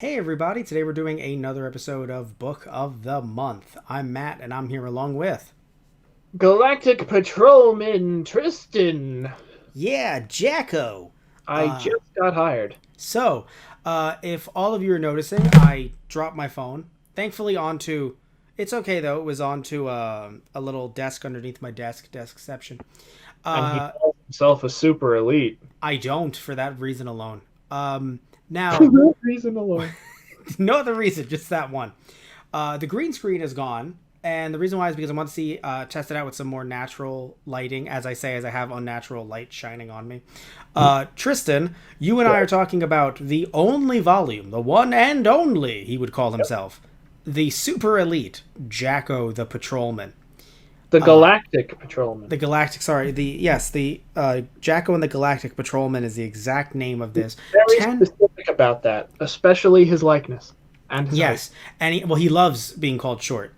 Hey everybody, today we're doing another episode of Book of the Month. I'm Matt and I'm here along with, Galactic Patrolman Tristan. yeah, Jaco. I Uh, just got hired. so, if all of you are noticing, I dropped my phone, thankfully onto, it's okay though, it was onto a little desk underneath my deskception. And he Uh, calls himself a super elite. I don't for that reason alone. For Now, that reason alone. no other reason, just that one. The green screen is gone, and the reason why is because I want to see test it out with some more natural lighting. As I say, as I have unnatural light shining on me. Tristan, you and I are talking about the only volume, the one and only, he would call himself, the super elite Jaco the Patrolman. The Galactic Patrolman. The Galactic, sorry, the Jaco and the Galactic Patrolman is the exact name of this. Very 10 specific about that, especially his likeness and his height. Yes, and he loves being called short.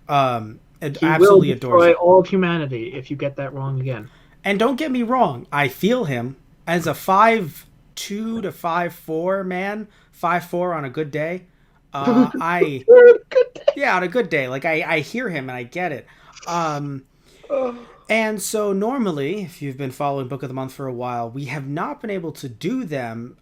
It He will absolutely adores destroy it. all of humanity if you get that wrong again. And don't get me wrong, I feel him as a 5'2" to 5'4" man, 5'4" on a good day. I Good day. Yeah, on a good day, like I hear him and I get it. Um, Oh, And so normally, if you've been following Book of the Month for a while, we have not been able to do them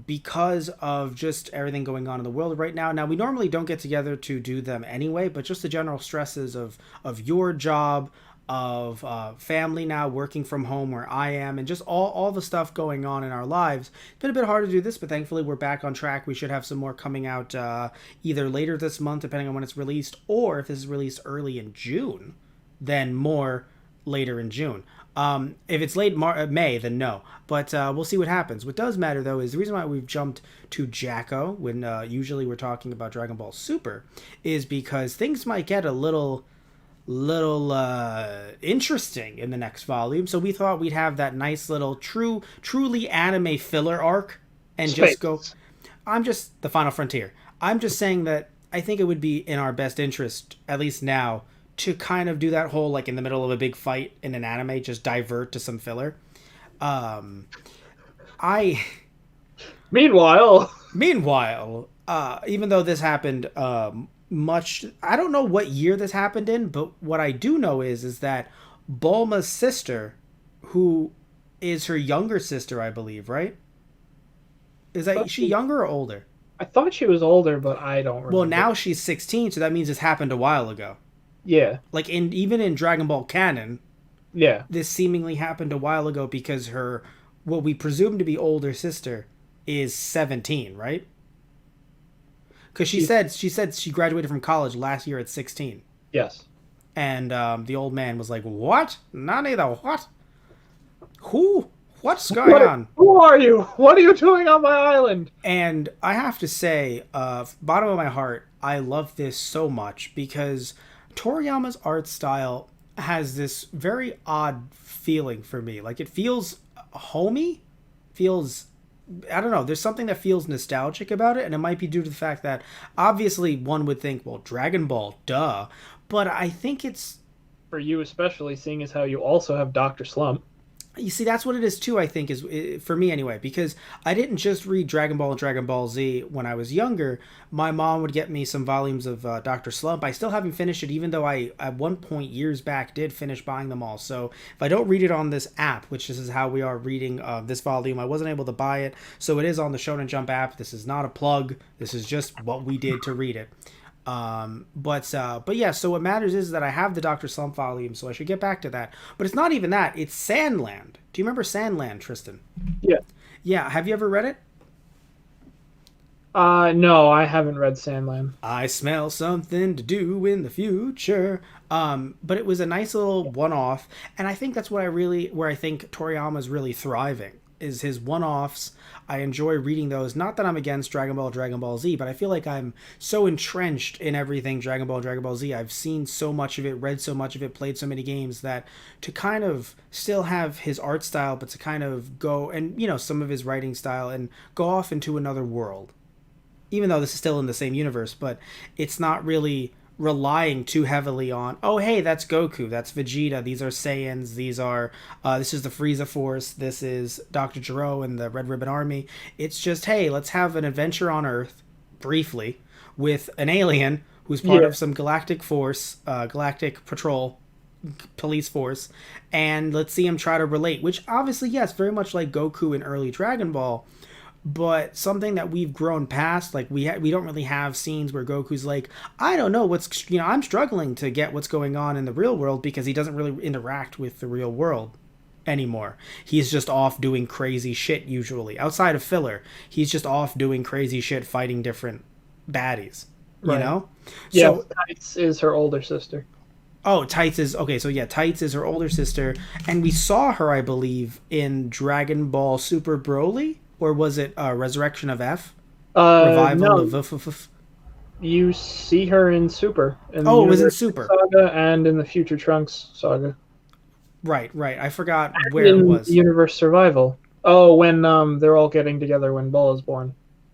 because of just everything going on in the world right now. Now, we normally don't get together to do them anyway, but just the general stresses of your job, of family now, working from home where I am, and just all the stuff going on in our lives. It's been a bit hard to do this, but thankfully we're back on track. We should have some more coming out either later this month, depending on when it's released, or if this is released early in June, then more later in June. If it's May, then no. But we'll see what happens. What does matter, though, is the reason why we've jumped to Jaco when usually we're talking about Dragon Ball Super is because things might get a little interesting in the next volume. So we thought we'd have that nice little truly anime filler arc and just go. space. I'm just the final frontier. I'm just saying that I think it would be in our best interest, at least now, to kind of do that whole like in the middle of a big fight in an anime, just divert to some filler. Um, I Meanwhile, Meanwhile, even though this happened much, I don't know what year this happened in, but what I do know is that Bulma's sister, who is her younger sister, I believe, right? Is she younger or older? I thought she was older, but I don't Well, remember. now she's 16, so that means this happened a while ago. Yeah, Like even in Dragon Ball canon, yeah. this seemingly happened a while ago because her what we presume to be older sister is 17, right? Because She's she said she graduated from college last year at 16, yes. and the old man was like, "What? Nani the what? Who? What's going on?" Who are you? What are you doing on my island? And I have to say, bottom of my heart, I love this so much because Toriyama's art style has this very odd feeling for me. Like it feels homey, feels I don't know. There's something that feels nostalgic about it, and it might be due to the fact that obviously one would think, well, Dragon Ball, duh. But I think it's For you, especially, seeing as how you also have Dr. Slump. you see that's what it is too. I think is for me anyway because I didn't just read Dragon Ball and Dragon Ball Z when I was younger. My mom would get me some volumes of Dr. Slump. I still haven't finished it, even though I at one point years back did finish buying them all. So if I don't read it on this app, which this is how we are reading this volume, I wasn't able to buy it. So it is on the Shonen Jump app. This is not a plug. This is just what we did to read it. But yeah, so what matters is that I have the Dr. Slump volume, so I should get back to that. But it's not even that, it's Sandland. Do you remember Sandland, Tristan? Yeah. Yeah, have you ever read it? No, I haven't read Sandland. I smell something to do in the future. But it was a nice little one-off, and I think that's where I think Toriyama's really thriving is his one-offs. I enjoy reading those. Not that I'm against Dragon Ball Z, but I feel like I'm so entrenched in everything Dragon Ball Z. I've seen so much of it, read so much of it, played so many games that to kind of still have his art style, but to kind of go and some of his writing style and go off into another world, even though this is still in the same universe, but it's not really relying too heavily on, oh hey, that's Goku, that's Vegeta, these are Saiyans, this is the Frieza Force, this is Dr. Gero and the Red Ribbon Army. It's just, hey, let's have an adventure on Earth, briefly with an alien who's part Yeah. of some galactic force, galactic patrol police force, and let's see him try to relate, which obviously, yes, very much like Goku in early Dragon Ball, but something that we've grown past. Like we don't really have scenes where Goku's like, I don't know what's, I'm struggling to get what's going on in the real world, because he doesn't really interact with the real world anymore. He's just off doing crazy shit usually. Outside of filler, he's just off doing crazy shit fighting different baddies, you Right. know? Yeah, So Tights is her older sister. oh, Tights is okay. So yeah, Tights is her older sister, and we saw her, I believe, in Dragon Ball Super Broly, or was it Resurrection of F? Revival No, of F. you see her in Super, in the Oh, it was in Universe Super. Saga and in the Future Trunks Saga. Right, right. I forgot And where it in was. Universe Survival. Oh, when they're all getting together when Bull is born.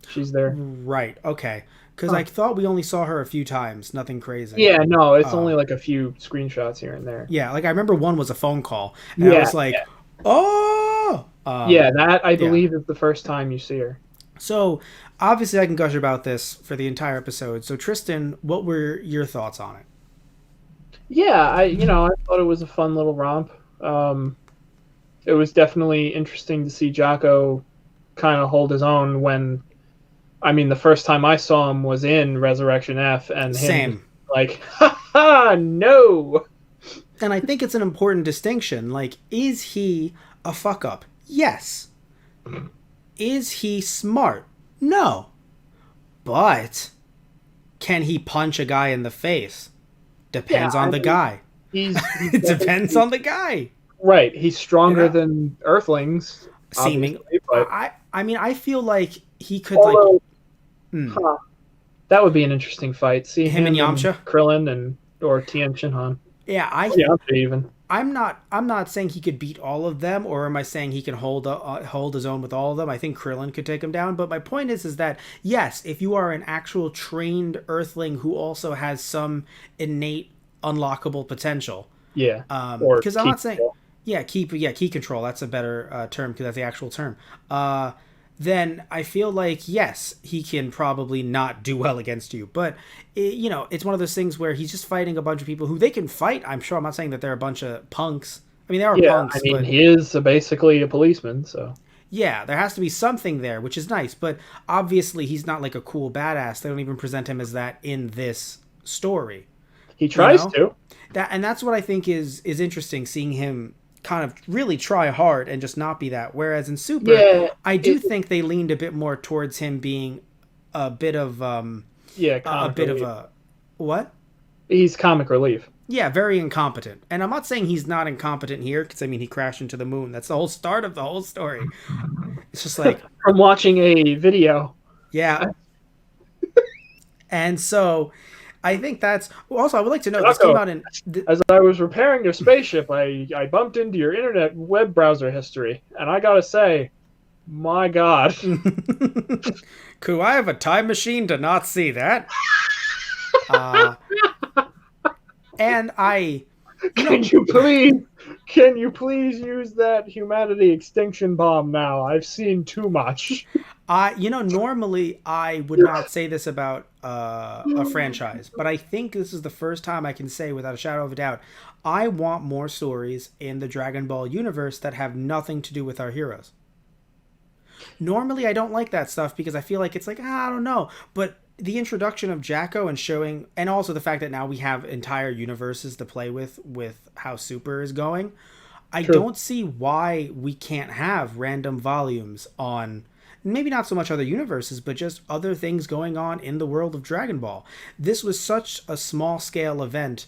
She's there. Right. Okay. Because Huh. I thought we only saw her a few times. Nothing crazy. Yeah, no, it's Uh, only like a few screenshots here and there. yeah. Like I remember one was a phone call, and I Yeah, was like, oh. yeah, that I Yeah. believe is the first time you see her. So obviously I can gush about this for the entire episode. So Tristan, what were your thoughts on it? Yeah, I thought it was a fun little romp. It was definitely interesting to see Jaco kind of hold his own when, I mean, the first time I saw him was in Resurrection F, and him Same. like, ha ha, no. And I think it's an important distinction. Like, is he a fuck up? Yes. Is he smart? No. But can he punch a guy in the face? Depends Yeah, on I the mean, guy. He's It depends on the guy. right. He's stronger Yeah. than Earthlings, Seeming. obviously, but I mean, I feel like he could although, hmm, huh, that would be an interesting fight. See him and Yamcha. Krillin and or Tien Shinhan. Yeah, Yamcha even. I'm not saying he could beat all of them, or am I saying he can hold his own with all of them? I think Krillin could take him down, but my point is that yes, if you are an actual trained Earthling who also has some innate unlockable potential, Yeah. Or because I'm not saying Kiko. key control. That's a better term, because that's the actual term. Then I feel like yes, he can probably not do well against you, but it's one of those things where he's just fighting a bunch of people who they can fight. I'm sure. I'm not saying that they're a bunch of punks. I mean, they are Yeah, punks, I mean, but he is basically a policeman, so. yeah, there has to be something there, which is nice. But obviously, he's not like a cool badass. They don't even present him as that in this story. He tries know? to. That's what I think is interesting, seeing him kind of really try hard and just not be that. Whereas in Super, Yeah, I do think they leaned a bit more towards him being a bit of yeah, a comic bit relief. of a what? He's comic relief. Yeah, very incompetent. And I'm not saying he's not incompetent here, because I mean he crashed into the moon. That's the whole start of the whole story. It's just like From watching a video. yeah. And so I think that's also I would like to know this Jaco, came out in as I was repairing your spaceship, I bumped into your internet web browser history, and I gotta say, my God. Could I have a time machine to not see that? Uh, and Can you please use that humanity extinction bomb now? I've seen too much. normally I would not say this about a franchise, but I think this is the first time I can say without a shadow of a doubt, I want more stories in the Dragon Ball universe that have nothing to do with our heroes. Normally I don't like that stuff because I feel like it's like, I don't know, but the introduction of Jaco and showing, and also the fact that now we have entire universes to play with how Super is going, I True. don't see why we can't have random volumes on maybe not so much other universes, but just other things going on in the world of Dragon Ball. This was such a small scale event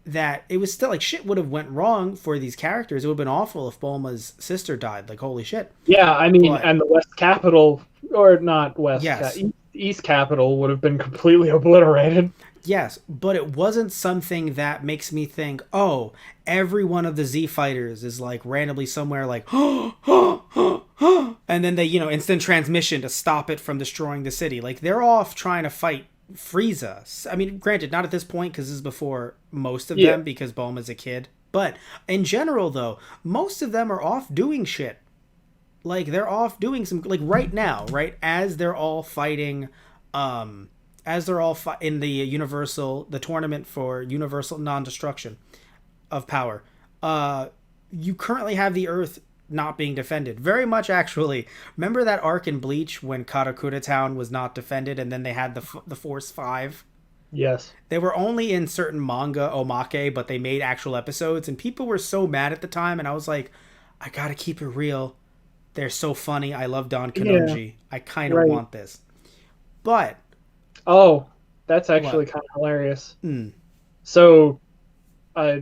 that it was still like shit would have went wrong for these characters. It would have been awful if Bulma's sister died. Like, holy shit. Yeah, I mean, But- and the West Capital, or not West, Yes. East Capital would have been completely obliterated. Yes, but it wasn't something that makes me think, oh, every one of the Z fighters is like randomly somewhere like, and then they, instant transmission to stop it from destroying the city. Like, they're off trying to fight Frieza. I mean, granted, not at this point because this is before most of them because Bulma's a kid. But in general, though, most of them are off doing shit. Like, they're off doing some, like right now, right? As they're all fighting as they're all in the tournament for universal non-destruction of power. You currently have the Earth not being defended. Very much, actually. Remember that arc in Bleach when Karakura Town was not defended, and then they had the Force 5? Yes. They were only in certain manga omake, but they made actual episodes, and people were so mad at the time, and I was like, I gotta keep it real. They're so funny. I love Don Yeah. Kanonji. I kind of Right. want this. But, Oh, that's actually what? kind of hilarious. Mm. So,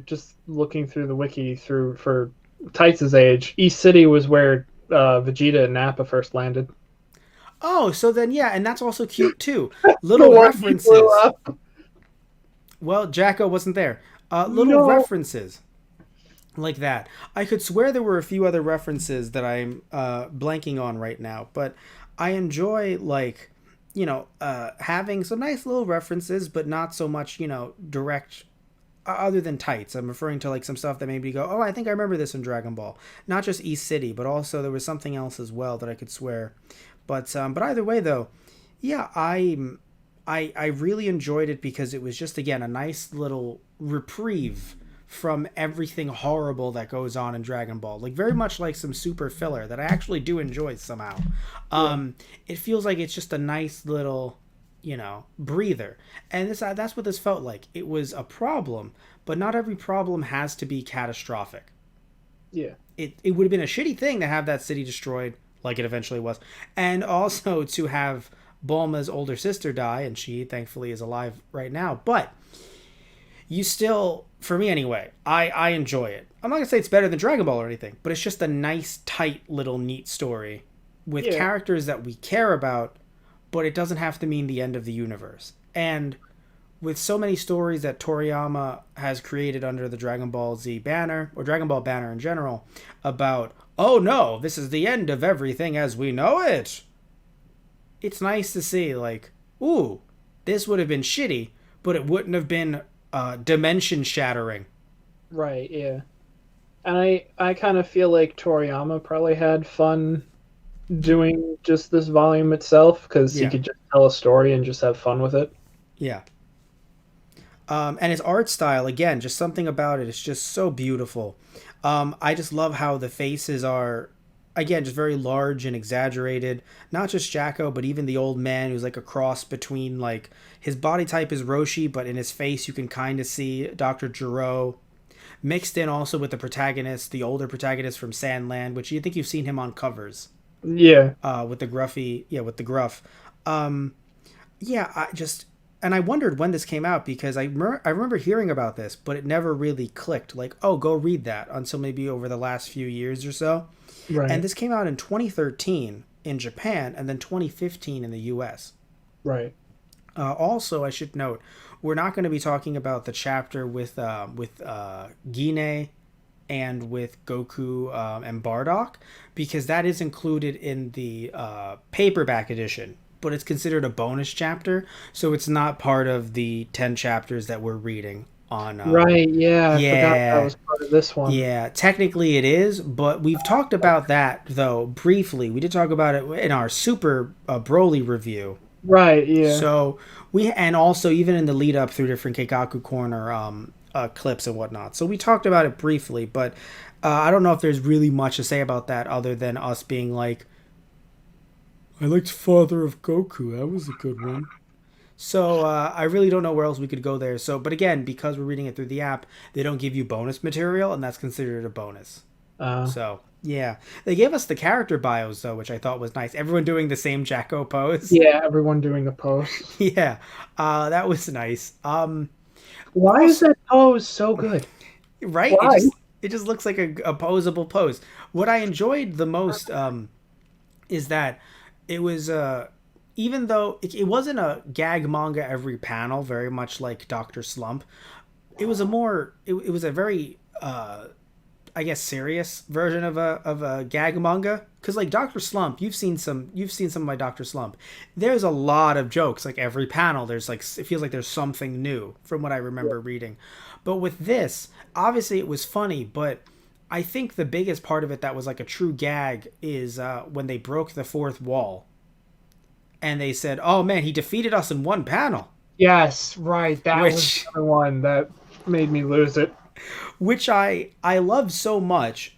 just looking through the wiki for Tights' age, East City was where Vegeta and Nappa first landed. Oh, so then, yeah, and that's also cute, too. The Little one he blew references. up. Well, Jaco wasn't there. Little No. references like that. I could swear there were a few other references that I'm blanking on right now, but I enjoy like having some nice little references, but not so much direct. Other than tights, I'm referring to like some stuff that made me go, "Oh, I think I remember this in Dragon Ball." Not just East City, but also there was something else as well that I could swear. But either way, though, yeah, I really enjoyed it because it was just again a nice little reprieve from everything horrible that goes on in Dragon Ball. Like very much like some super filler that I actually do enjoy somehow. Yeah. It feels like it's just a nice little, breather. And that's what this felt like. It was a problem, but not every problem has to be catastrophic. Yeah. It would have been a shitty thing to have that city destroyed like it eventually was, and also to have Bulma's older sister die, and she thankfully is alive right now. But you still, for me anyway, I enjoy it. I'm not gonna say it's better than Dragon Ball or anything, but it's just a nice, tight, little, neat story with Yeah. characters that we care about, but it doesn't have to mean the end of the universe. And with so many stories that Toriyama has created under the Dragon Ball Z banner, or Dragon Ball banner in general, about, oh no, this is the end of everything as we know it. It's nice to see, like, ooh, this would have been shitty, but it wouldn't have been dimension shattering. Right. Yeah. And I kind of feel like Toriyama probably had fun doing just this volume itself because he Yeah, could just tell a story and just have fun with it. yeah. And his art style, again, just something about it. It's just so beautiful. I just love how the faces are, again, just very large and exaggerated. Not just Jacko, but even the old man who's like a cross between, like, his body type is Roshi, but in his face you can kind of see Dr. Gero. Mixed in also with the protagonist, the older protagonist from Sandland, which you think you've seen him on covers Yeah. with the gruffy, yeah, with the gruff. Um, yeah, I just and I wondered when this came out because I remember hearing about this, but it never really clicked. Like, oh, go read that until maybe over the last few years or so. And Right. this came out in 2013 in Japan and then 2015 in the U.S. Right. Also, I should note we're not going to be talking about the chapter with Gine and with Goku and Bardock because that is included in the paperback edition, but it's considered a bonus chapter, so it's not part of the 10 chapters that we're reading on. Right. Yeah. I forgot that Yeah, was part of this one. yeah, technically it is, but we've talked about that though briefly. We did talk about it in our Super Broly review. Right. Yeah. So and also even in the lead up through different Keikaku Corner clips and whatnot. So we talked about it briefly, but I don't know if there's really much to say about that other than us being like, I liked Father of Goku. That was a good one. So I really don't know where else we could go there. So, but again, because we're reading it through the app, they don't give you bonus material, and that's considered a bonus. Uh, So yeah, they gave us the character bios though, which I thought was nice. Everyone doing the same Jacko pose. yeah. Everyone doing a pose. Yeah, that was nice. Why is Also, that pose so good? right? Why? It just looks like a posable pose. What I enjoyed the most is that it was even though it wasn't a gag manga every panel, very much like Doctor Slump. It was a more it was a very I guess serious version of a gag manga because like Doctor Slump, you've seen some of my Doctor Slump. There's a lot of jokes like every panel. There's like it feels like there's something new from what I remember reading, but with this, obviously it was funny, but I think the biggest part of it that was like a true gag is when they broke the fourth wall and they said, "Oh man, he defeated us in one panel," Yes, right. That was which the other one that made me lose it. I love so much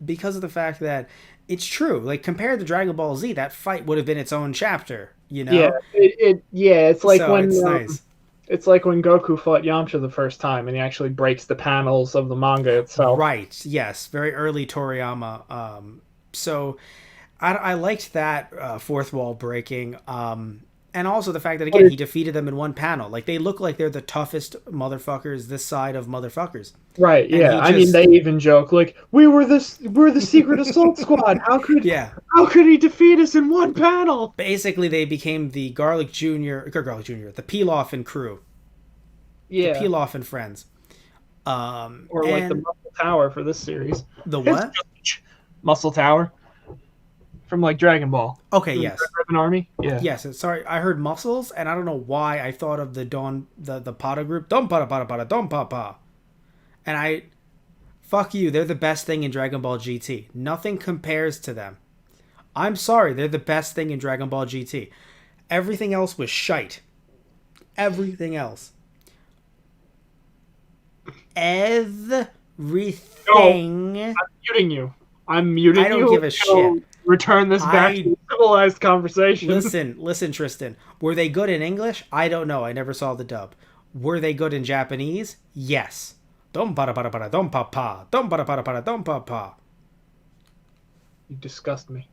because of the fact that it's true. Like compared to Dragon Ball Z, that fight would have been its own chapter, you Yeah, know. it's like So when it's nice. it's like when Goku fought Yamcha the first time, and he actually breaks the panels of the manga itself. Right. Yes. Very early Toriyama. So I liked that fourth wall breaking. And also the fact that again he defeated them in one panel. Like they look like they're the toughest motherfuckers this side of motherfuckers. Right, And yeah. he I mean, just they even joke like, we're the secret assault squad. yeah. How could he defeat us in one panel?" Basically they became the Garlic Junior, the Pilaf and crew, the Yeah, Pilaf and friends. or like the And Muscle Tower for this series. the It's what? Muscle Tower from like Dragon Ball. Okay. The Red Yes. Ribbon Army. Yeah. Yes, sorry, I heard muscles, and I don't know why I thought of the the Pata group, Don Pata Pata Pata Don Papa, and fuck you, they're the best thing in Dragon Ball GT. Nothing compares to them. I'm sorry, they're the best thing in Dragon Ball GT. Everything else was shite. Everything else. Everything. I'm muting you. I'm muting you. I don't give a shit. Return this back to civilized conversation. Listen, Tristan. Were they good in English? I don't know. I never saw the dub. Were they good in Japanese? Yes. Dom para para para dom pa pa. Dom para para dom pa pa. You disgust me.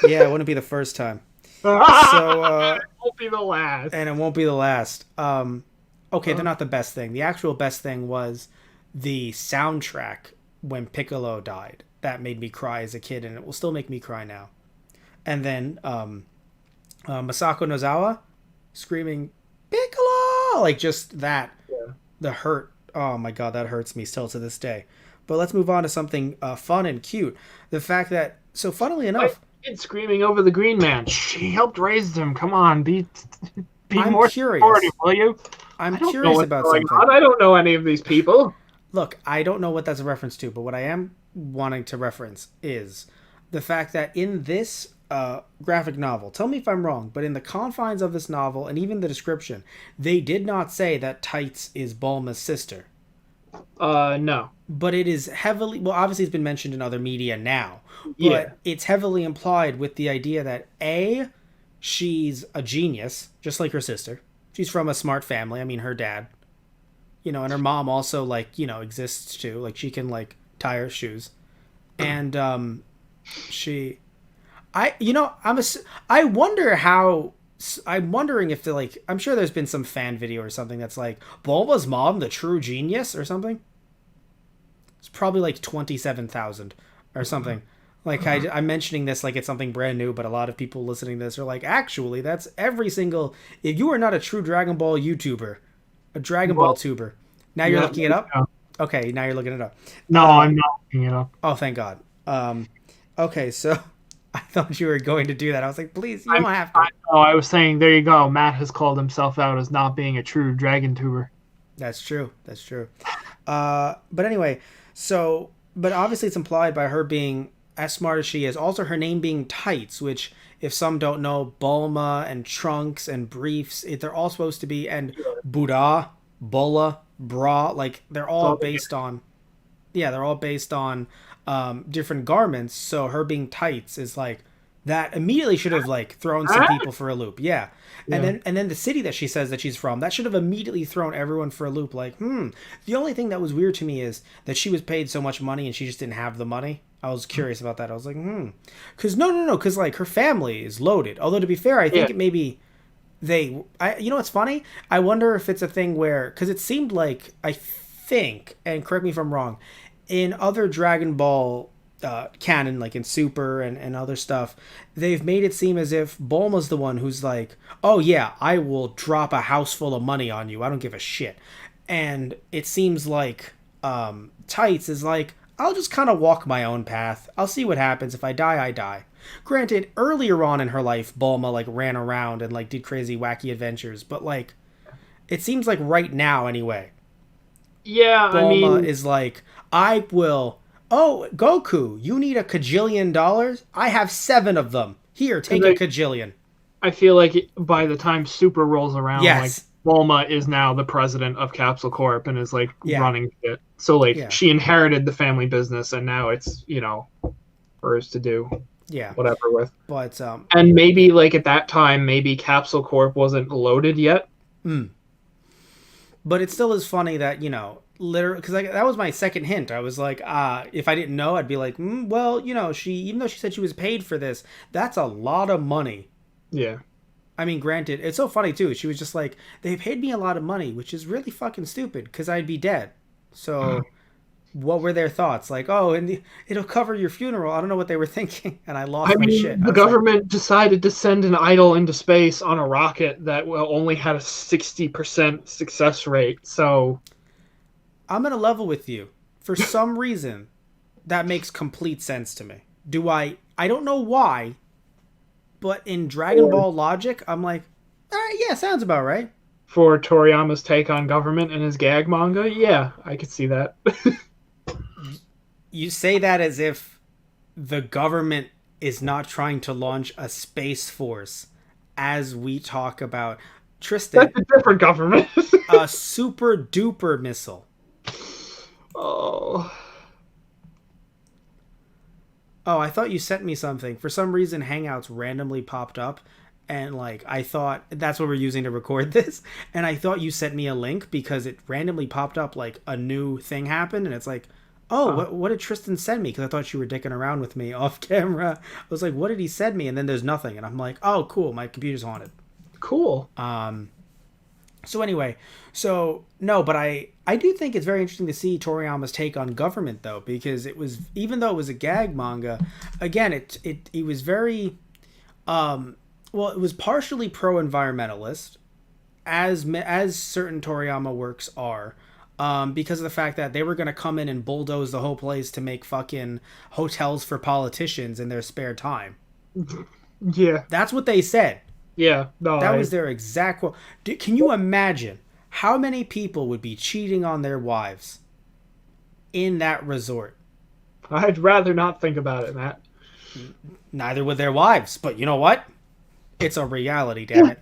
Yeah, it wouldn't be the first time. So it won't be the last. and it won't be the last. Okay, they're not the best thing. The actual best thing was the soundtrack when Piccolo died. That made me cry as a kid, and it will still make me cry now. And then Masako Nozawa screaming Piccolo, like just that, the hurt. Oh my god, that hurts me still to this day. But let's move on to something fun and cute. The fact that, so funnily enough, Kid screaming over the Green Man. She helped raise him. Come on, be I'm more curious. supportive, will you? I'm I don't know curious what's about going something. on. I don't know any of these people. Look, I don't know what that's a reference to, but what I am wanting to reference is the fact that in this graphic novel, tell me if I'm wrong, but in the confines of this novel and even the description, they did not say that Tights is Bulma's sister. No. But it is heavily, well, obviously it's been mentioned in other media now, but Yeah. it's heavily implied with the idea that A, she's a genius, just like her sister. She's from a smart family. I mean, her dad, and her mom also, like, exists too. Like, she can, like, tie her shoes. And, she, I wonder how, I'm wondering if I'm sure there's been some fan video or something that's like, Bulma's mom, the true genius or something. It's probably like 27,000 or something. Like, I'm mentioning this like it's something brand new, but a lot of people listening to this are like, actually, that's every single, if you are not a true Dragon Ball YouTuber, a Dragon Ball tuber. Now you're looking it up? No. Okay, now you're looking it up. No, I'm not looking it up. Oh, thank God. Okay, so I thought you were going to do that. I was like, please, you don't have to. I was saying, there you go. Matt has called himself out as not being a true Dragon tuber. That's true. That's true. But anyway, but obviously it's implied by her being as smart as she is. Also, her name being Tights, which, if some don't know, Bulma and Trunks and Briefs, they're all supposed to be, and Buddha, Bola, Bra, like, they're all based on, they're all based on different garments. So her being Tights is like, that immediately should have, like, thrown some people for a loop. Yeah. And then the city that she says that she's from, that should have immediately thrown everyone for a loop. Like, The only thing that was weird to me is that she was paid so much money and she just didn't have the money. I was curious about that. I was like, Because, no. Because, like, her family is loaded. Although, to be fair, I think it maybe you know what's funny? I wonder if it's a thing where, because it seemed like, I think, and correct me if I'm wrong, in other Dragon Ball canon, like in Super and other stuff, they've made it seem as if Bulma's the one who's like, oh yeah, I will drop a house full of money on you. I don't give a shit. And it seems like Tights is like, I'll just kind of walk my own path. I'll see what happens. If I die, I die. Granted, earlier on in her life, Bulma, like, ran around and, like, did crazy, wacky adventures. But, like, it seems like right now, anyway, Yeah, Bulma is like, I will... Oh, Goku, you need $1 kajillion? I have 7 of them. Here, take a kajillion. I feel like by the time Super rolls around, like Yes. Bulma is now the president of Capsule Corp and is like Yeah. running it. So like Yeah. she inherited the family business and now it's hers to do Yeah. whatever with. But And maybe yeah. like at that time, maybe Capsule Corp wasn't loaded yet. Mm. But it still is funny that literally, because that was my second hint. I was like, if I didn't know, I'd be like, well, she, even though she said she was paid for this, that's a lot of money. Yeah. I mean, granted, it's so funny too. She was just like, they paid me a lot of money, which is really fucking stupid because I'd be dead. So, what were their thoughts? Like, oh, and it'll cover your funeral. I don't know what they were thinking, and I I lost my mean, shit. I the was like, government decided to send an idol into space on a rocket that only had a 60% success rate. So, I'm gonna level with you. For some reason, that makes complete sense to me. Do I? I don't know why, but in Dragon Ball logic, I'm like, all right, yeah, sounds about right. for Toriyama's take on government in his gag manga, yeah, I could see that. You say that as if the government is not trying to launch a space force as we talk about Tristan, That's a different government. a super duper missile. Oh. Oh, I thought you sent me something. For some reason, Hangouts randomly popped up, and like I thought that's what we're using to record this. And I thought you sent me a link because it randomly popped up like a new thing happened, and it's like, oh, what did Tristan send me? Because I thought you were dicking around with me off camera. I was like, what did he send me? And then there's nothing, and I'm like, oh, cool, my computer's haunted. Cool. So anyway, so no, but I do think it's very interesting to see Toriyama's take on government though, because it was, even though it was a gag manga, again it was very well, it was partially pro-environmentalist, as certain Toriyama works are. Because of the fact that they were going to come in and bulldoze the whole place to make fucking hotels for politicians in their spare time. Yeah. That's what they said. Yeah. No, That was their exact quote. Can you imagine how many people would be cheating on their wives in that resort? I'd rather not think about it, Matt. Neither would their wives. But you know what? It's a reality, damn it.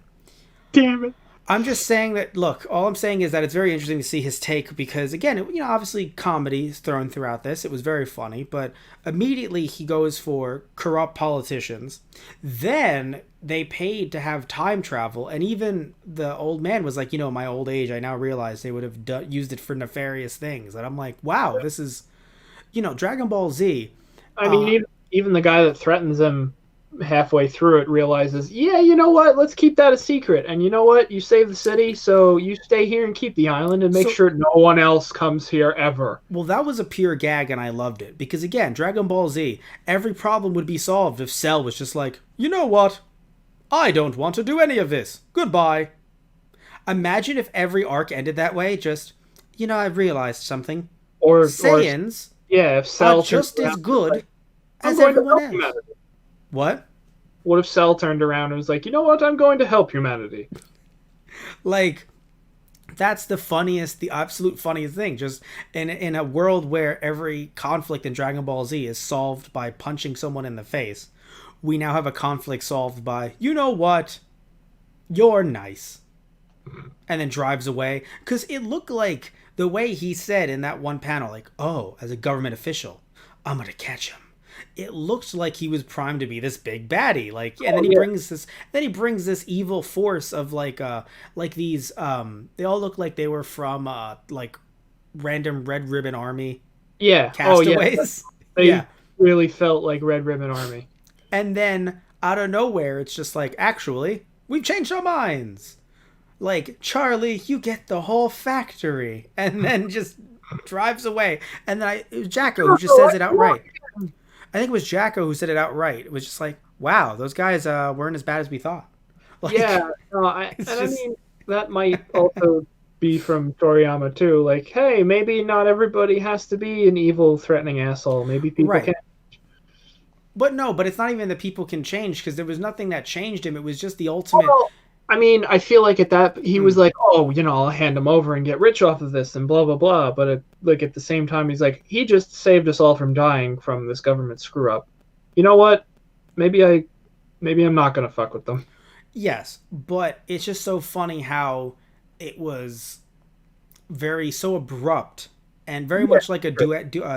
Damn it. I'm just saying that, look, all I'm saying is that it's very interesting to see his take because, again, obviously comedy is thrown throughout this. It was very funny, but immediately he goes for corrupt politicians. Then they paid to have time travel, and even the old man was like, my old age, I now realize they would have used it for nefarious things. And I'm like, wow, this is, Dragon Ball Z. I mean, even the guy that threatens him halfway through it realizes, yeah, you know what? Let's keep that a secret. And you know what? You save the city, so you stay here and keep the island and make sure no one else comes here ever. Well, that was a pure gag, and I loved it. Because, again, Dragon Ball Z, every problem would be solved if Cell was just like, you know what? I don't want to do any of this. Goodbye. Imagine if every arc ended that way, just, I've realized something. Or Saiyans if Cell are just as good like, as everyone else. What? What if Cell turned around and was like, you know what? I'm going to help humanity. Like, that's the absolute funniest thing. Just in a world where every conflict in Dragon Ball Z is solved by punching someone in the face, we now have a conflict solved by, you know what? You're nice. And then drives away. Because it looked like the way he said in that one panel, like, oh, as a government official, I'm going to catch him. It looked like he was primed to be this big baddie, and then he brings this evil force of like these they all look like they were from like random Red Ribbon Army castaways. They really felt like Red Ribbon Army. And then out of nowhere it's just like, actually, we've changed our minds, like, Charlie, you get the whole factory, and then just drives away. And then it was Jaco who just says it outright. I think it was Jaco who said it outright. It was just like, wow, those guys weren't as bad as we thought. Like, I mean, that might also be from Toriyama too. Like, hey, maybe not everybody has to be an evil, threatening asshole. Maybe people can. But it's not even that people can change, because there was nothing that changed him. It was just the ultimate. Well, I mean, I feel like at that he was like, oh, I'll hand him over and get rich off of this and blah blah blah. But at the same time, he's like, he just saved us all from dying from this government screw up. You know what? Maybe I'm not gonna fuck with them. Yes, but it's just so funny how it was so abrupt and very Yeah, much like a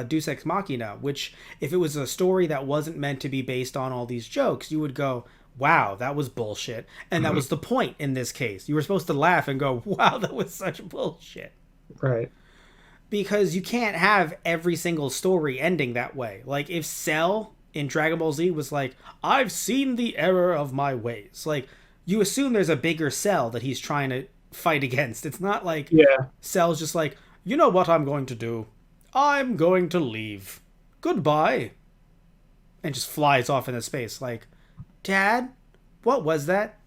Deus Ex Machina, which if it was a story that wasn't meant to be based on all these jokes, you would go, wow, that was bullshit. And that was the point in this case. You were supposed to laugh and go, wow, that was such bullshit. right. Because you can't have every single story ending that way. Like if Cell in Dragon Ball Z was like, I've seen the error of my ways. Like you assume there's a bigger Cell that he's trying to fight against. It's not like Yeah, Cell's just like, you know what I'm going to do? I'm going to leave. Goodbye. And just flies off into space. Like, Dad, what was that?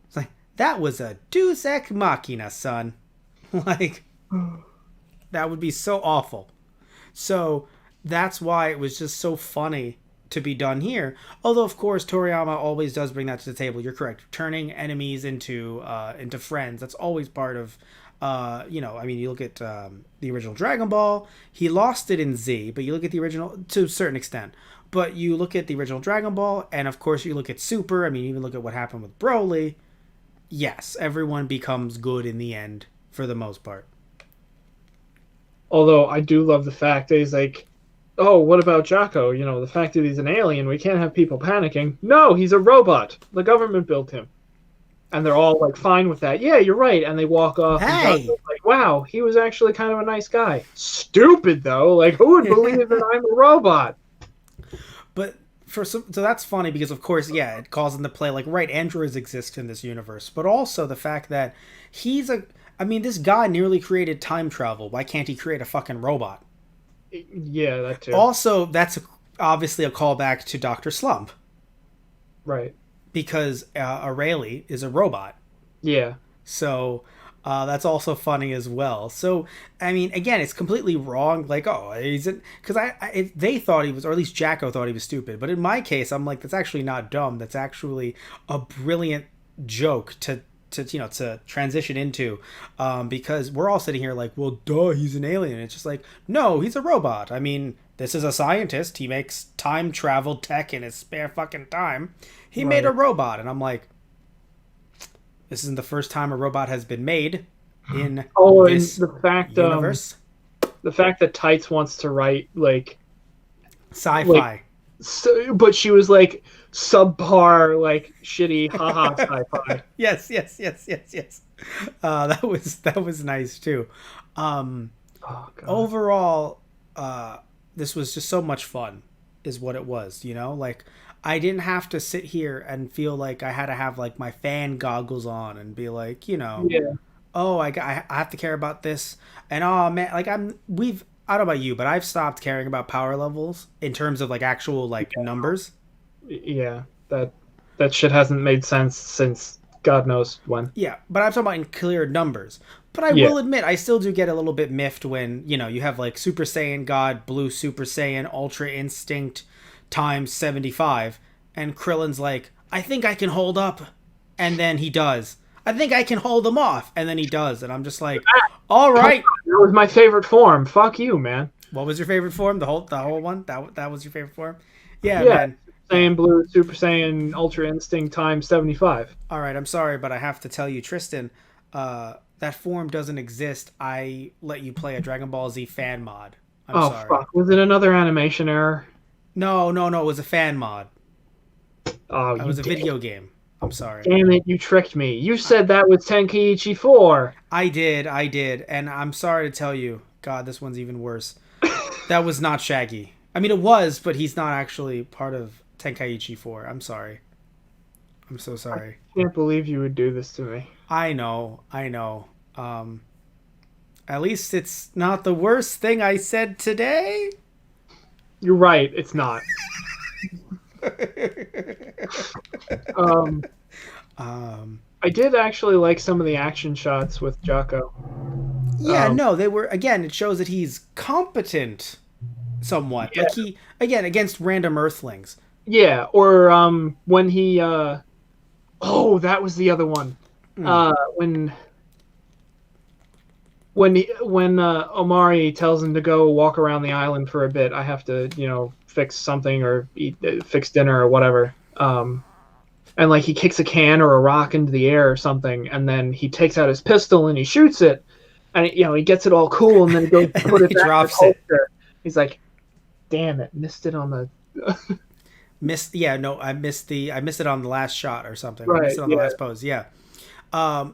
It's like, that was a Deus Ex Machina, son. Like, that would be so awful. So that's why it was just so funny to be done here. Although, of course, Toriyama always does bring that to the table. You're correct. Turning enemies into friends. That's always part of. I mean, you look at the original Dragon Ball. He lost it in Z, but you look at the original to a certain extent. But you look at the original Dragon Ball, and of course you look at Super. I mean, even look at what happened with Broly. Yes, everyone becomes good in the end for the most part. although I do love the fact that he's like, oh, what about Jaco? You know, the fact that he's an alien, we can't have people panicking. No, he's a robot. The government built him. And they're all like fine with that. Yeah, you're right. And they walk off. Hey! And Jaco's like, wow, he was actually kind of a nice guy. Stupid though. Like, who would believe that I'm a robot? But so that's funny because of course, yeah, it calls into play like right, androids exist in this universe, but also the fact that this guy nearly created time travel. Why can't he create a fucking robot? Yeah, that too. Also, that's obviously a callback to Dr. Slump Right. because Aurelie is a robot. Yeah. So that's also funny as well. So I mean, again, it's completely wrong. Like, oh, because they thought he was, or at least Jacko thought he was stupid. But in my case, I'm like, that's actually not dumb. That's actually a brilliant joke to transition into, because we're all sitting here like, well, duh, he's an alien. It's just like, no, he's a robot. I mean, this is a scientist. He makes time travel tech in his spare fucking time. He made a robot, and I'm like, this isn't the first time a robot has been made in this and universe. The fact that Tights wants to write like Sci-fi. like, but she was like subpar, like shitty, haha, sci-fi. Yes. That was nice too. Oh, God. Overall, this was just so much fun, is what it was. You know, like I didn't have to sit here and feel like I had to have like my fan goggles on and be like, Yeah. oh, I have to care about this, and oh man, like I don't know about you, but I've stopped caring about power levels in terms of like actual like numbers. Yeah, that shit hasn't made sense since God knows when. Yeah, but I'm talking about in clear numbers. But I Yeah. will admit, I still do get a little bit miffed when, you have like Super Saiyan God, Blue Super Saiyan, Ultra Instinct times 75, and Krillin's like, I think I can hold up, and then he does. I think I can hold him off, and then he does, and I'm just like, all right. That was my favorite form. Fuck you, man. What was your favorite form? The whole one? That was your favorite form? Yeah, Yeah. man. Saiyan Blue, Super Saiyan, Ultra Instinct times 75. All right, I'm sorry, but I have to tell you, Tristan, that form doesn't exist. I let you play a Dragon Ball Z fan mod. I'm sorry. Fuck. Was it another animation error? No, it was a fan mod. Oh, It was a video game. I'm sorry. Damn it, you tricked me. You said that was Tenkaichi 4. I did, and I'm sorry to tell you, God, this one's even worse. That was not Shaggy. I mean, it was, but he's not actually part of Tenkaichi 4. I'm sorry. I'm so sorry. I can't believe you would do this to me. I know. At least it's not the worst thing I said today. You're right, it's not. I did actually like some of the action shots with Jaco. Yeah, no, they were, again, it shows that he's competent somewhat. Yeah. Like he, again, against random earthlings. Yeah, or when he that was the other one. When Omari tells him to go walk around the island for a bit, I have to, fix something or fix dinner or whatever. and like he kicks a can or a rock into the air or something, and then he takes out his pistol and he shoots it, and he gets it all cool, and then he goes to and put then it he back in his drops it. holster. He's like, "Damn it, missed it on the." Missed, yeah, no, I missed it on the last shot or something. Or I missed Right. it on the Yeah. last pose. Yeah.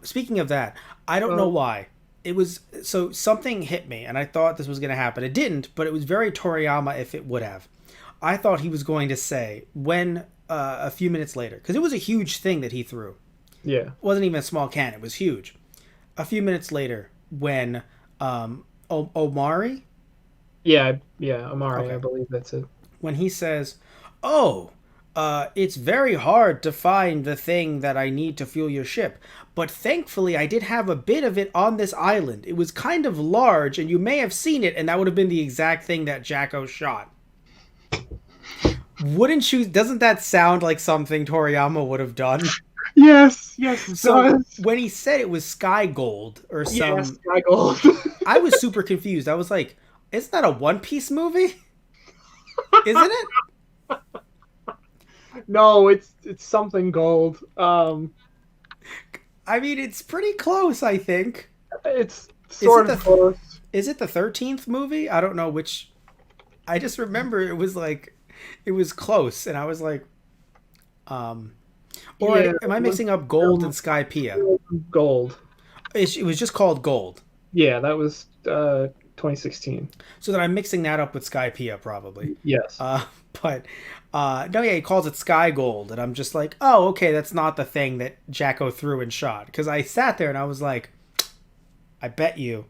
Speaking of that, I don't know Uh, why. It was so something hit me, and I thought this was going to happen. It didn't, but it was very Toriyama if it would have. I thought he was going to say when a few minutes later, because it was a huge thing that he threw. yeah. It wasn't even a small can; it was huge. A few minutes later, when Omari, Yeah. Yeah. Amari, I okay, believe that's it. when he says, "Oh, it's very hard to find the thing that I need to fuel your ship, but thankfully I did have a bit of it on this island. It was kind of large, and you may have seen it, and that would have been the exact thing that Jaco shot." Wouldn't you? Doesn't that sound like something Toriyama would have done? Yes. Yes. It So does. when he said it was sky gold or Yes. some, Sky Gold. I was super confused. I was like, "Isn't that a One Piece movie? Isn't it?" No, it's something gold. I mean, it's pretty close. I think. It's Is it sort of the close. Is it the 13th movie? I don't know which. I just remember it was like, it was close, and I was like, um, or Yeah, am I it was, mixing up Gold and Skypiea? gold. It was just called Gold. Yeah, that was 2016. So then I'm mixing that up with Skypiea probably. Yes. Uh, but no, yeah, he calls it Sky Gold, and I'm just like, oh, okay, that's not the thing that Jacko threw and shot. Because I sat there and I was like, I bet you.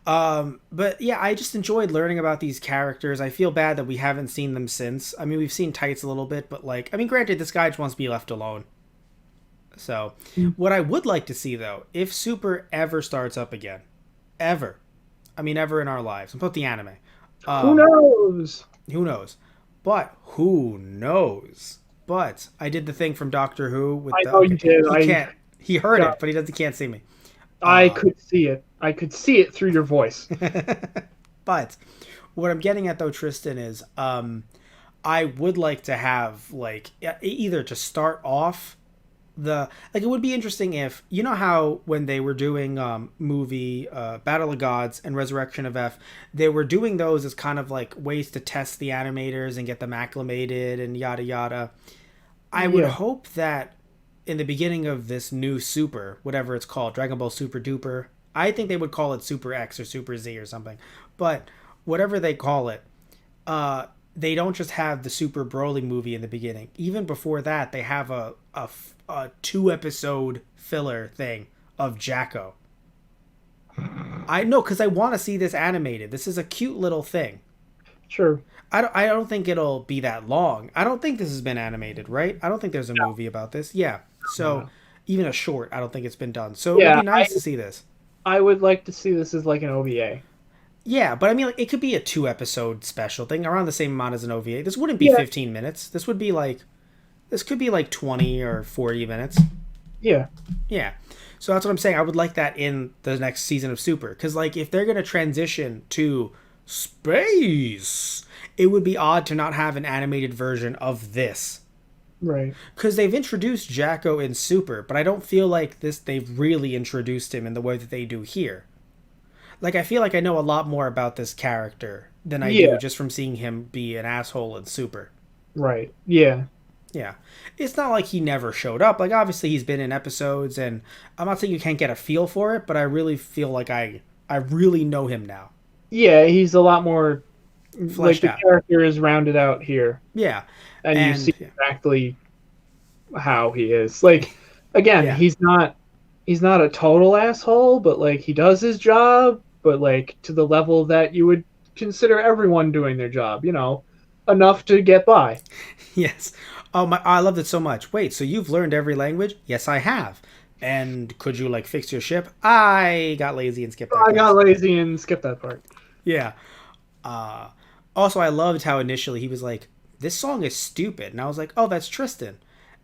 But yeah, I just enjoyed learning about these characters. I feel bad that we haven't seen them since. I mean, we've seen Tights a little bit, but like, I mean, granted, this guy just wants to be left alone. So, what I would like to see though, if Super ever starts up again, ever, I mean, ever in our lives, about the anime, Who knows? who knows? But who knows? But I did the thing from Doctor Who with I the. know you did. He can't. He heard Yeah. it, but he doesn't. He can't see me. I could see it. I could see it through your voice. But what I'm getting at though, Tristan, is I would like to have like either to start off the like it would be interesting if you know how when they were doing movie Battle of Gods and Resurrection of F, they were doing those as kind of like ways to test the animators and get them acclimated and yada yada. I would hope that in the beginning of this new Super, whatever it's called, Dragon Ball Super Duper, I think they would call it Super X or Super Z or something. But whatever they call it, they don't just have the Super Broly movie in the beginning. Even before that, they have a 2-episode filler thing of Jacko. I know, because I want to see this animated. This is a cute little thing. Sure. I don't think it'll be that long. I don't think this has been animated, right? I don't think there's a movie about this. Yeah. So even a short, I don't think it's been done. So it would be nice to see this. I would like to see this as like an OVA. Yeah, but I mean, like, it could be a 2-episode special thing around the same amount as an OVA. This wouldn't be 15 minutes. This could be like 20 or 40 minutes. Yeah. Yeah. So that's what I'm saying. I would like that in the next season of Super. Because, like, if they're going to transition to space, it would be odd to not have an animated version of this. Right. Because they've introduced Jacko in Super, but I don't feel like they've really introduced him in the way that they do here. Like, I feel like I know a lot more about this character than I do just from seeing him be an asshole in Super. Right. Yeah. Yeah. It's not like he never showed up. Like, obviously he's been in episodes, and I'm not saying you can't get a feel for it, but I really feel like I really know him now. Yeah, he's a lot more Fleshed like out. the character is rounded out here. Yeah. And you see exactly how he is. Like, again, he's not a total asshole, but like he does his job, but like to the level that you would consider everyone doing their job, you know, enough to get by. Yes. Oh my! I loved it so much. Wait, so you've learned every language? Yes, I have. And could you like fix your ship? I got lazy and skipped that. I got lazy and skipped that part. Yeah. Also, I loved how initially he was like, "This song is stupid," and I was like, "Oh, that's Tristan."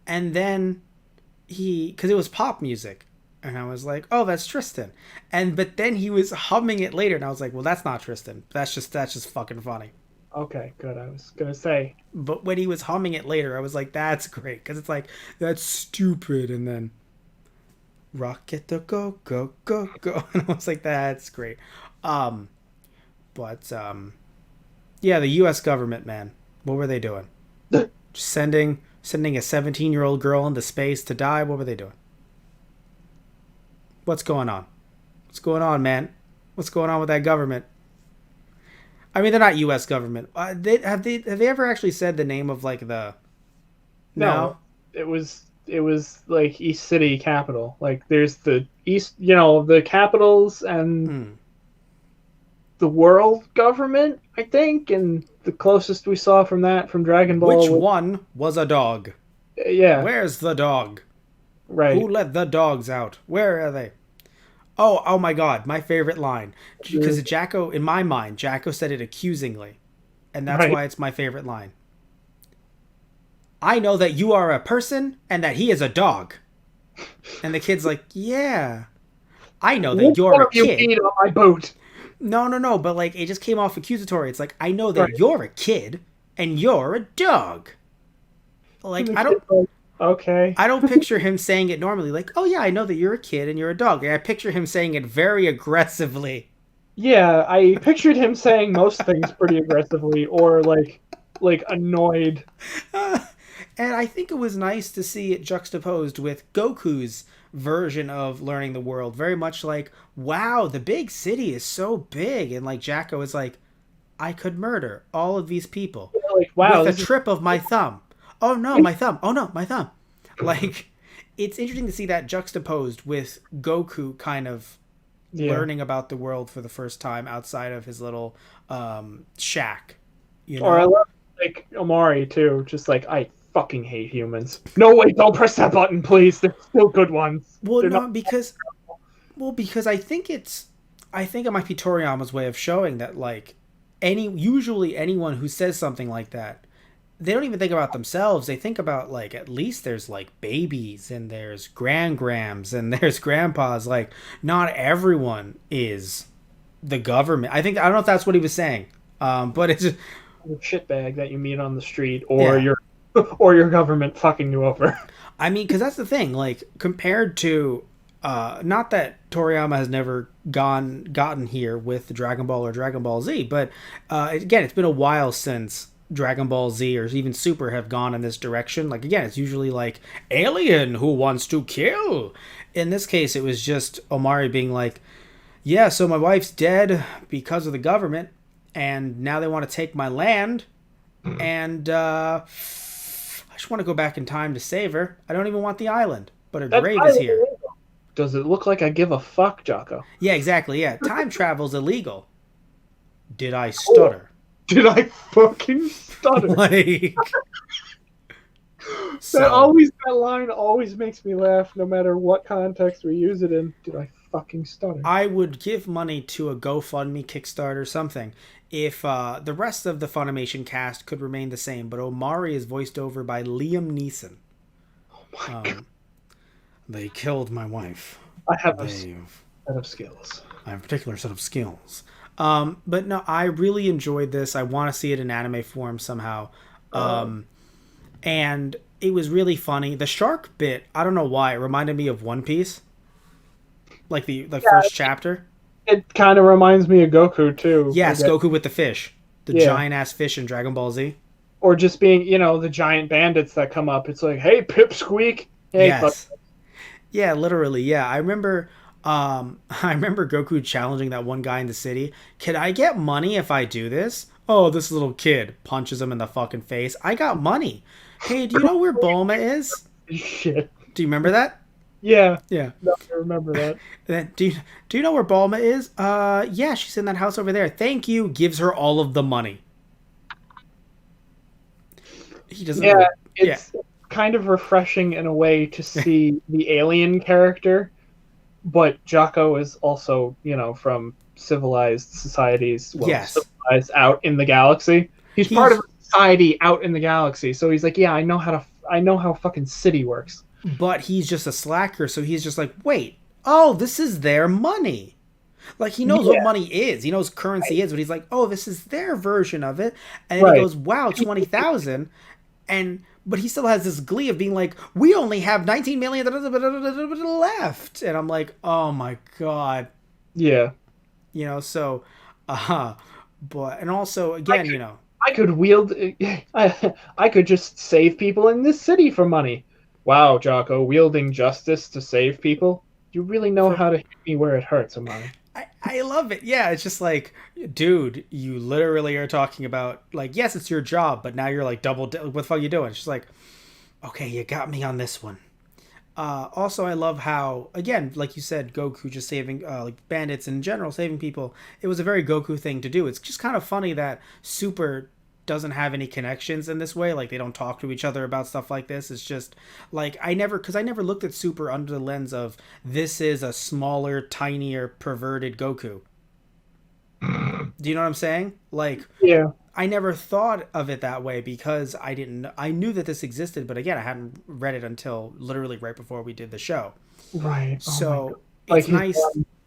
And then because it was pop music, and I was like, "Oh, that's Tristan." But then he was humming it later, and I was like, "Well, that's not Tristan. That's just fucking funny." Okay, good. I was gonna say. But when he was humming it later, I was like, that's great. Because it's like, that's stupid. And then, rocket the go, go, go, go. And I was like, that's great. Um, but yeah, the U.S. government, man, what were they doing? Just sending a 17-year-old girl into space to die? What were they doing? What's going on? What's going on, man? What's going on with that government? I mean, they're not U.S. government. Have they ever actually said the name of like the? No, No. it was like East City Capital. Like there's the East, the capitals and Hmm. the world government, I think, and the closest we saw from that from Dragon Which Ball was one was a dog? yeah, Where's the dog? Who right. let the dogs out? Where are they? Oh my God! My favorite line, because Jacko, in my mind, Jacko said it accusingly, and that's Right. why it's my favorite line. I know that you are a person and that he is a dog. And the kid's like, yeah, I know that Which you're one a of you kid. peed on my boot? No, no, no, but like it just came off accusatory. It's like, I know Right. that you're a kid and you're a dog. And Like the kid's like, okay. I don't picture him saying it normally. Like, oh yeah, I know that you're a kid and you're a dog. Like, I picture him saying it very aggressively. Yeah, I pictured him saying most things pretty aggressively or like annoyed. And I think it was nice to see it juxtaposed with Goku's version of learning the world. Very much like, wow, the big city is so big. And like Jacko is like, I could murder all of these people Like, wow, with a this is trip of my thumb. Oh no, my thumb. Oh no, my thumb. Like, it's interesting to see that juxtaposed with Goku kind of yeah. learning about the world for the first time outside of his little shack, you Or I know? love like Omari too, just like I fucking hate humans. No wait, don't press that button, please. They're still good ones. Well, They're not. no, because I think it might be Toriyama's way of showing that like usually anyone who says something like that, they don't even think about themselves. They think about like at least there's like babies and there's grandgrams and there's grandpas. Like not everyone is the government. I don't know if that's what he was saying. But it's just, The shitbag that you meet on the street or yeah. your government fucking you over. I mean, because that's the thing. Like compared to, not that Toriyama has never gotten here with Dragon Ball or Dragon Ball Z, but again, it's been a while since Dragon Ball Z or even Super have gone in this direction. Like again, it's usually like alien who wants to kill. In this case, it was just Omari being like, "Yeah, so my wife's dead because of the government, and now they want to take my land, and I just want to go back in time to save her. I don't even want the island, but her That's grave is highly here." illegal. Does it look like I give a fuck, Jocko? Yeah, exactly. Yeah, time travel's illegal. Did I Oh, stutter? did I fucking stutter? Like, That so always that line always makes me laugh, no matter what context we use it in. Did I fucking stutter? I would give money to a GoFundMe, Kickstarter, something, if the rest of the Funimation cast could remain the same, but Omari is voiced over by Liam Neeson. Oh my god! Um, they killed my wife. I have a They set of skills. I have a particular set of skills. But no, I really enjoyed this. I want to see it in anime form somehow. Um, and it was really funny. The shark bit, I don't know why, it reminded me of One Piece, like the Yeah, first chapter. it kind of reminds me of Goku too. I Yes, guess. Goku with the fish, the Yeah, giant ass fish in Dragon Ball Z. or just being, the giant bandits that come up. It's like, hey, Pipsqueak. Hey, fuck. Yes, yeah, literally. Yeah, I remember. I remember Goku challenging that one guy in the city. Can I get money if I do this? Oh, this little kid punches him in the fucking face. I got money. Hey, do you know where Bulma is? Shit. Do you remember that? Yeah, Yeah. no, I remember that. Then do you know where Bulma is? Yeah, she's in that house over there. Thank you. Gives her all of the money. He doesn't Yeah, know. Yeah. it's kind of refreshing in a way to see the alien character, but Jocko is also, from civilized societies, well, Yes. civilized out in the galaxy. He's part of He's a society out in the galaxy, so he's like, yeah, I know how fucking city works. but he's just a slacker, so he's just like, "Wait. Oh, this is their money." Like, he knows what Yeah, money is. He knows currency is, but he's like, oh, this is their version of it. And then he right. goes, wow, 20,000. And, but he still has this glee of being like, we only have 19 million left. And I'm like, oh my God. Yeah, So, uh, but, and also, I again, could, I could wield. I could just save people in this city for money. Wow, Jocko, wielding justice to save people. You really know for, how to hit me where it hurts, Amani. I love it. Yeah, it's just like, dude, you literally are talking about, like, yes, it's your job, but now you're like what the fuck are you doing? It's just like, okay, you got me on this one. Also, I love how, again, like you said, Goku just saving, like, bandits in general, saving people. It was a very Goku thing to do. It's just kind of funny that Super doesn't have any connections in this way. Like, they don't talk to each other about stuff like this. It's just, like, because I never looked at Super under the lens of, this is a smaller, tinier, perverted Goku. Do you know what I'm saying? Like, Yeah. I never thought of it that way because I knew that this existed, but again, I hadn't read it until literally right before we did the show. Right. Oh my God. So Like it's nice.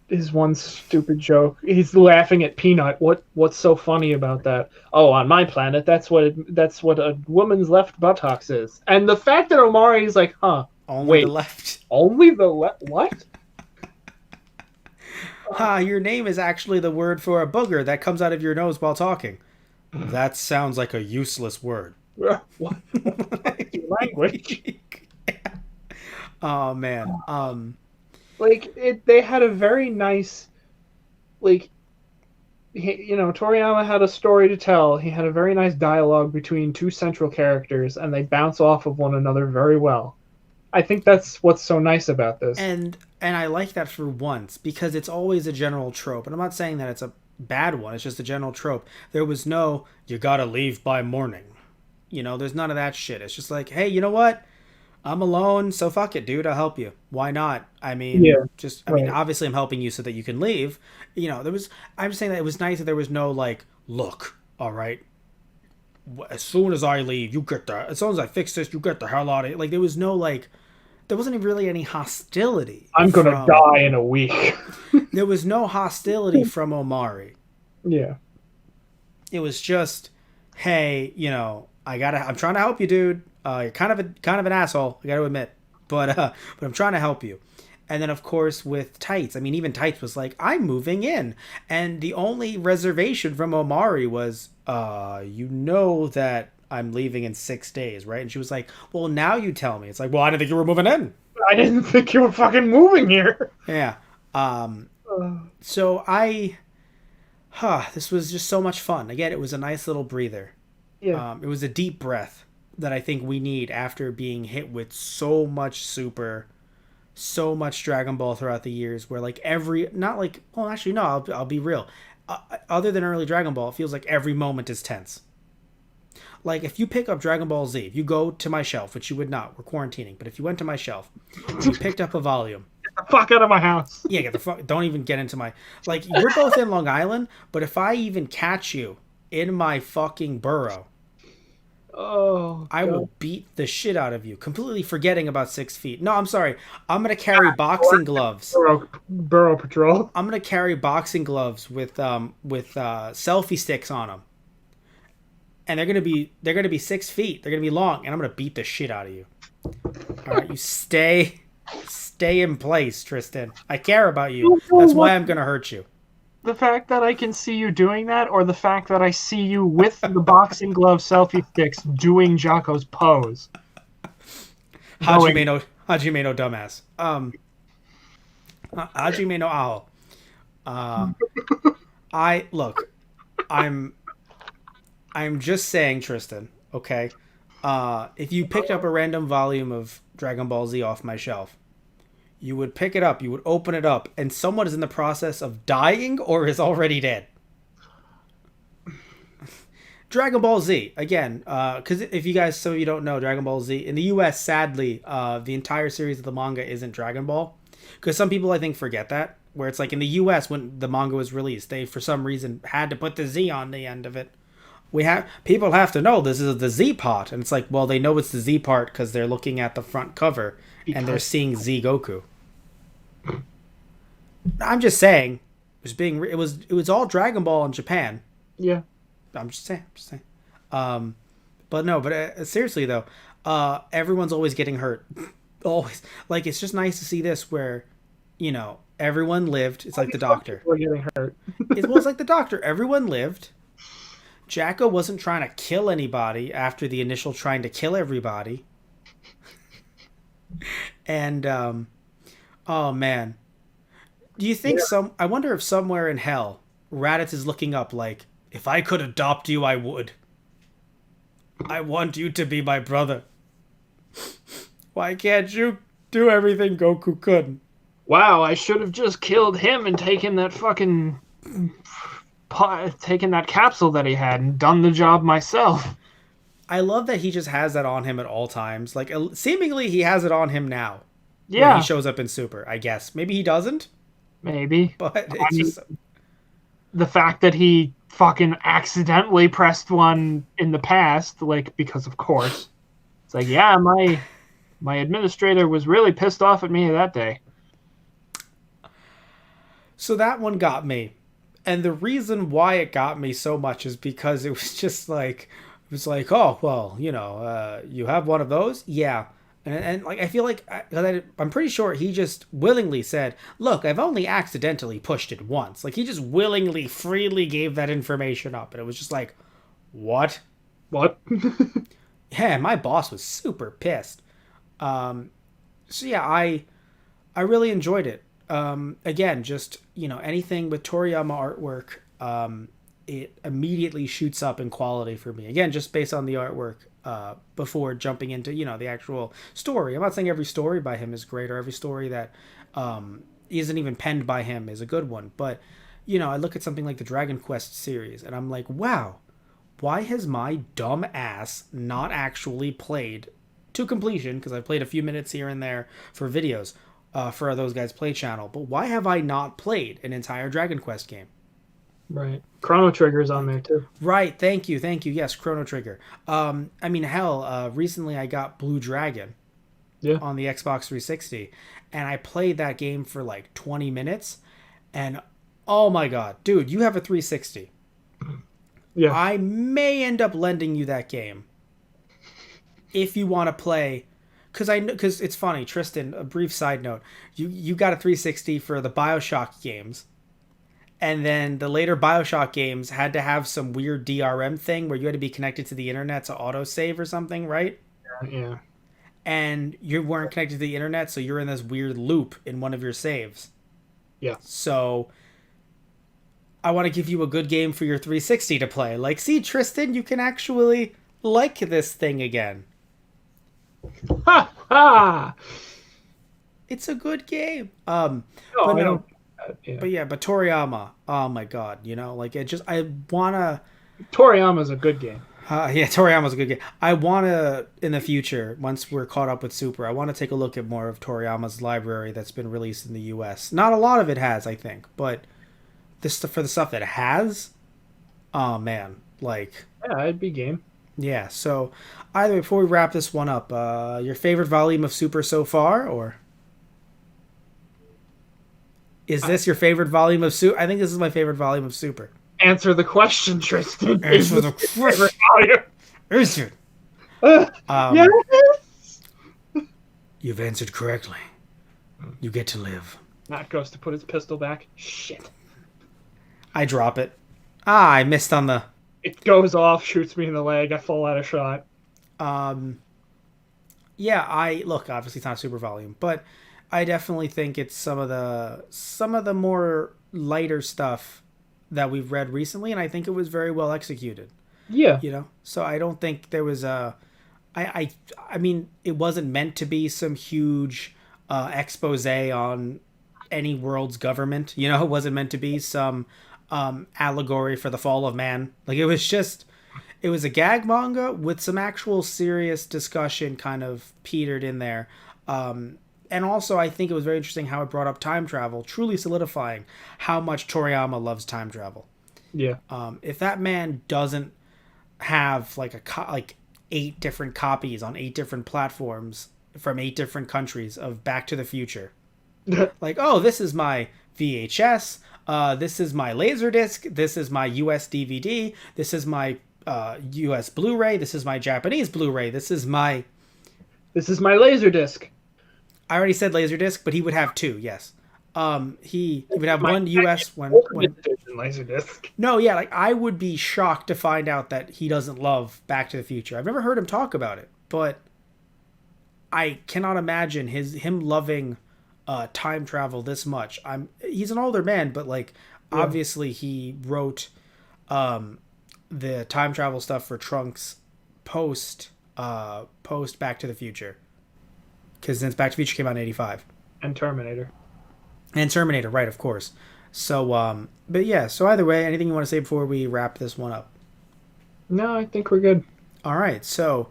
his one stupid joke. He's laughing at Peanut. What's so funny about that? Oh, on my planet, that's what a woman's left buttocks is. And the fact that Omari is like, huh, Only the wait, left. only the left? What? Your name is actually the word for a booger that comes out of your nose while talking. That sounds like a useless word. What? Language? Oh man. Like they had a very nice, like, Toriyama had a story to tell. He had a very nice dialogue between two central characters, and they bounce off of one another very well. I think that's what's so nice about this. And I like that for once because it's always a general trope. And I'm not saying that it's a bad one. It's just a general trope. There was no you gotta leave by morning. There's none of that shit. It's just like, hey, you know what? I'm alone, so fuck it, dude. I'll help you. Why not? I mean, Yeah, I mean, right. obviously, I'm helping you so that you can leave. There was. I'm saying that it was nice that there was no like, look, all right. As soon as I leave, you get the. As soon as I fix this, you get the hell out of here. Like, there was no like. There wasn't really any hostility. I'm gonna From. die in a week. There was no hostility from Omari. Yeah. It was just, hey, I'm trying to help you, dude. You're kind of an asshole, I gotta admit, but I'm trying to help you. And then of course with Tights, I mean even Tights was like, I'm moving in, and the only reservation from Omari was, that I'm leaving in 6 days, right? And she was like, well, now you tell me. It's like, well, I didn't think you were moving in. I didn't think you were fucking moving here. Yeah. So this was just so much fun. Again, it was a nice little breather. Yeah. It was a deep breath that I think we need after being hit with so much Super, so much Dragon Ball throughout the years. Where like actually no, I'll be real. Other than early Dragon Ball, it feels like every moment is tense. Like if you pick up Dragon Ball Z, if you go to my shelf, which you would not, we're quarantining, but if you went to my shelf, and you picked up a volume. Get the fuck out of my house. Yeah, get the fuck. Don't even get into my. Like you're both in Long Island, but if I even catch you in my fucking burrow. Oh, I God. will beat the shit out of you, completely forgetting about 6 feet. No, I'm sorry. I'm gonna carry boxing gloves. Burrow Patrol. I'm gonna carry boxing gloves with selfie sticks on them, and they're gonna be 6 feet. They're gonna be long, and I'm gonna beat the shit out of you. All right, you stay in place, Tristan. I care about you. That's why I'm gonna hurt you. The fact that I can see you doing that, or the fact that I see you with the boxing glove selfie sticks doing Jaco's pose. Hajime no dumbass. Hajime no owl. I'm just saying, Tristan, okay? If you picked up a random volume of Dragon Ball Z off my shelf, you would pick it up, you would open it up, and someone is in the process of dying or is already dead. Dragon Ball Z, again, because if you guys, some of you don't know, Dragon Ball Z, in the US, sadly, the entire series of the manga isn't Dragon Ball. Because some people, I think, forget that. Where it's like in the US, when the manga was released, they, for some reason, had to put the Z on the end of it. People have to know this is the Z part. And it's like, well, they know it's the Z part because they're looking at the front cover and they're seeing Z Goku. I'm just saying, It was all Dragon Ball in Japan. Yeah. I'm just saying. But no, but seriously though, everyone's always getting hurt. Always. Like, it's just nice to see this where, everyone lived. It's like the Doctor. People are getting hurt. It's like the Doctor. Everyone lived. Jaco wasn't trying to kill anybody after the initial trying to kill everybody. And oh man, do you think I wonder if somewhere in hell Raditz is looking up like, if I could adopt you, I would. I want you to be my brother. Why can't you do everything Goku couldn't? Wow, I should have just killed him and taken that capsule that he had and done the job myself. I love that he just has that on him at all times. Like, seemingly he has it on him now. Yeah. When he shows up in Super, I guess. Maybe he doesn't. Maybe. But it's just... The fact that he fucking accidentally pressed one in the past, like, because of course. It's like, yeah, my administrator was really pissed off at me that day. So that one got me. And the reason why it got me so much is because it was just like... It was like, oh, well, you have one of those? Yeah. And like, I feel like, I'm pretty sure he just willingly said, look, I've only accidentally pushed it once. Like, he just willingly, freely gave that information up. And it was just like, what? What? Yeah, my boss was super pissed. So yeah, I really enjoyed it. Again, just, anything with Toriyama artwork, it immediately shoots up in quality for me. Again, just based on the artwork, before jumping into, the actual story. I'm not saying every story by him is great or every story that isn't even penned by him is a good one. But, I look at something like the Dragon Quest series and I'm like, wow, why has my dumb ass not actually played to completion? Because I've played a few minutes here and there for videos for those guys' play channel. But why have I not played an entire Dragon Quest game? Right. Chrono Trigger's on there too. Right. Thank you. Yes, Chrono Trigger. I mean, hell, recently I got Blue Dragon on the Xbox 360, and I played that game for like 20 minutes, and oh my god, dude, you have a 360. Yeah. I may end up lending you that game if you want to play, because it's funny, Tristan, a brief side note, you got a 360 for the BioShock games. And then the later BioShock games had to have some weird DRM thing where you had to be connected to the internet to autosave or something, right? Yeah. And you weren't connected to the internet, so you're in this weird loop in one of your saves. Yeah. So I want to give you a good game for your 360 to play. Like, see, Tristan, you can actually like this thing again. Ha ha! It's a good game. No, but I no. don't. Yeah. But Toriyama, oh my god, like I wanna. Toriyama's a good game. Yeah, Toriyama's a good game. I wanna, in the future, once we're caught up with Super, I want to take a look at more of Toriyama's library that's been released in the U.S. Not a lot of it has, I think, but for the stuff that has, oh man, like. Yeah, I'd be game. Yeah. So, either way, before we wrap this one up, your favorite volume of Super so far, or? Is this your favorite volume of Super? I think this is my favorite volume of Super. Answer the question, Tristan. Answer the question. Answer. Yes. You've answered correctly. You get to live. Matt goes to put his pistol back. Shit. I drop it. I missed on the... It goes off, shoots me in the leg. I fall out of shot. Yeah, look, obviously it's not super volume, but I definitely think it's some of the more lighter stuff that we've read recently, and I think it was very well executed. Yeah. So I don't think there was I mean, it wasn't meant to be some huge expose on any world's government. It wasn't meant to be some allegory for the fall of man. Like, it was a gag manga with some actual serious discussion kind of petered in there. And also, I think it was very interesting how it brought up time travel, truly solidifying how much Toriyama loves time travel. Yeah. If that man doesn't have like 8 different copies on 8 different platforms from 8 different countries of Back to the Future, like, oh, this is my VHS. This is my Laserdisc. This is my US DVD. This is my US Blu-ray. This is my Japanese Blu-ray. This is my Laserdisc. I already said Laserdisc, but he would have two. Yes. He would have My one US one. Laserdisc. No, yeah, like I would be shocked to find out that he doesn't love Back to the Future. I've never heard him talk about it, but I cannot imagine him loving time travel this much. He's an older man, but like obviously he wrote the time travel stuff for Trunks post Back to the Future. Because since Back to the Future came out in 85. And Terminator. And Terminator, right, of course. So, but yeah, so either way, anything you want to say before we wrap this one up? No, I think we're good. All right, so,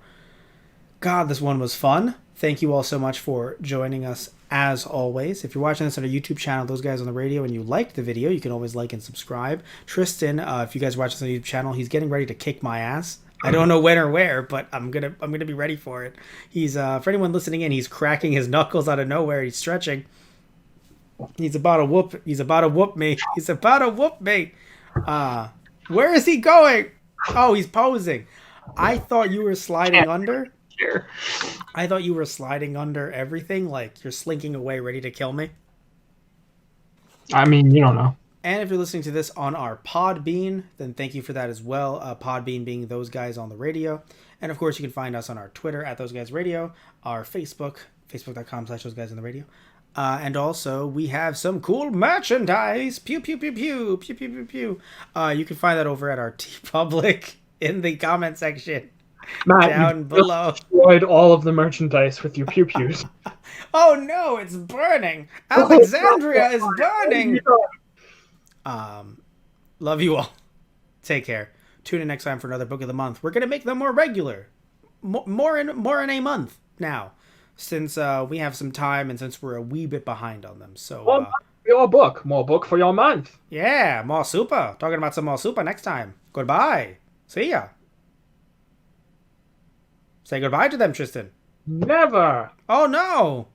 God, this one was fun. Thank you all so much for joining us, as always. If you're watching this on our YouTube channel, Those Guys on the Radio, and you liked the video, you can always like and subscribe. Tristan, if you guys watch this on the YouTube channel, he's getting ready to kick my ass. I don't know when or where, but I'm gonna be ready for it. He's for anyone listening in, he's cracking his knuckles out of nowhere. He's stretching. He's about to whoop me. He's about to whoop me. Where is he going? Oh, he's posing. I thought you were sliding under. Sure. I thought you were sliding under everything, like you're slinking away, ready to kill me. I mean, you don't know. And if you're listening to this on our Podbean, then thank you for that as well. Podbean being Those Guys on the Radio. And of course, you can find us on our Twitter at Those Guys Radio, our Facebook, facebook.com/Those Guys on the Radio. And also, we have some cool merchandise. Pew, pew, pew, pew, pew, pew, pew, pew. You can find that over at our TeePublic in the comment section. Matt, down below. Destroyed all of the merchandise with your pew-pews. Oh no, it's burning. Alexandria is burning. Love you all. Take care. Tune in next time for another book of the month. We're gonna make them more regular, more in a month now, since we have some time and since we're a wee bit behind on them. So more book for your month. Yeah, more super. Talking about some more super next time. Goodbye. See ya. Say goodbye to them, Tristan. Never. Oh no.